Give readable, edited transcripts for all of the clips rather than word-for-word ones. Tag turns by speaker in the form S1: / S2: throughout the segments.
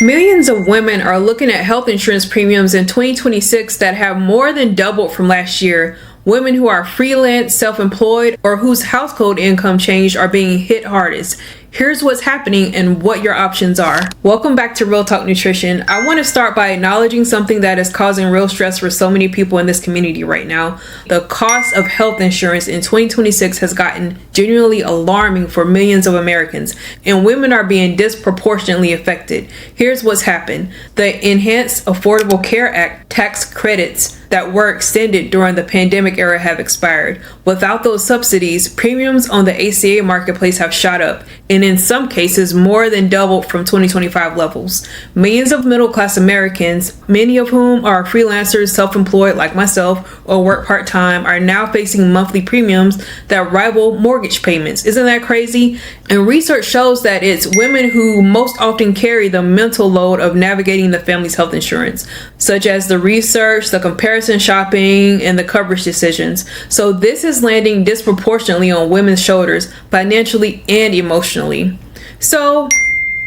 S1: Millions of women are looking at health insurance premiums in 2026 that have more than doubled from last year. Women who are freelance, self-employed, or whose household income changed are being hit hardest. Here's what's happening and what your options are. Welcome back to Real Talk Nutrition. I want to start by acknowledging something that is causing real stress for so many people in this community right now. The cost of health insurance in 2026 has gotten genuinely alarming for millions of Americans, and women are being disproportionately affected. Here's what's happened. The Enhanced Affordable Care Act tax credits that were extended during the pandemic era have expired. Without those subsidies, premiums on the ACA marketplace have shot up, and in some cases more than doubled from 2025 levels. Millions of middle-class Americans, many of whom are freelancers, self-employed like myself, or work part-time, are now facing monthly premiums that rival mortgage payments. Isn't that crazy? And research shows that it's women who most often carry the mental load of navigating the family's health insurance, such as the research, the comparison shopping, and the coverage decisions. So this is landing disproportionately on women's shoulders, financially and emotionally. So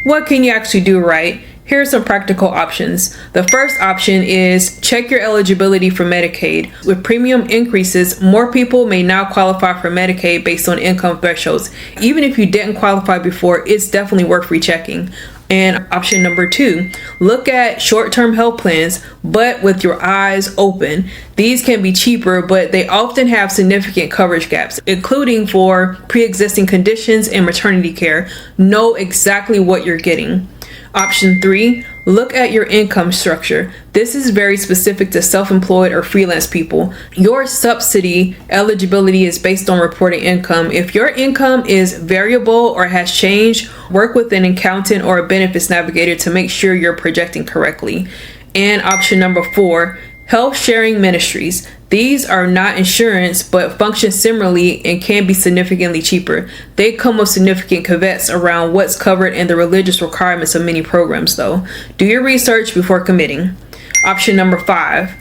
S1: what can you actually do, right? Here are some practical options. The first option is check your eligibility for Medicaid. With premium increases, more people may now qualify for Medicaid based on income thresholds. Even if you didn't qualify before, it's definitely worth rechecking. And option number 2, look at short-term health plans, but with your eyes open. These can be cheaper, but they often have significant coverage gaps, including for pre-existing conditions and maternity care. Know exactly what you're getting. Option 3, look at your income structure. This is very specific to self-employed or freelance people. Your subsidy eligibility is based on reported income. If your income is variable or has changed, work with an accountant or a benefits navigator to make sure you're projecting correctly. And option number 4, health sharing ministries. These are not insurance, but function similarly and can be significantly cheaper. They come with significant caveats around what's covered and the religious requirements of many programs, though. Do your research before committing. Option number 5,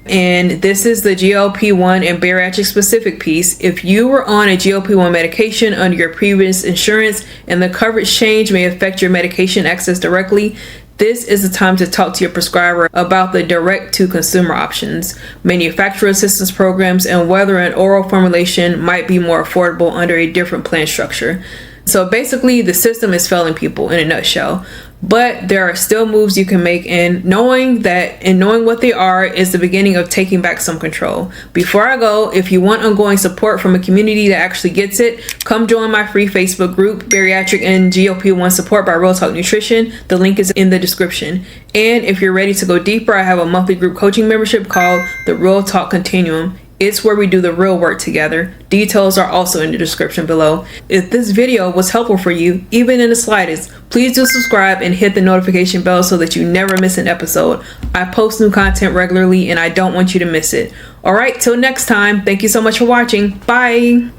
S1: and this is the GLP-1 and bariatric specific piece. If you were on a GLP-1 medication under your previous insurance and the coverage change may affect your medication access directly, this is the time to talk to your prescriber about the direct-to-consumer options, manufacturer assistance programs, and whether an oral formulation might be more affordable under a different plan structure. So basically, the system is failing people in a nutshell. But there are still moves you can make, and knowing what they are is the beginning of taking back some control. Before I go, if you want ongoing support from a community that actually gets it, come join my free Facebook group, Bariatric and GLP-1 Support by Real Talk Nutrition. The link is in the description. And if you're ready to go deeper, I have a monthly group coaching membership called the Real Talk Continuum. It's where we do the real work together. Details are also in the description below. If this video was helpful for you, even in the slightest, please do subscribe and hit the notification bell so that you never miss an episode. I post new content regularly and I don't want you to miss it. All right, till next time, thank you so much for watching. Bye.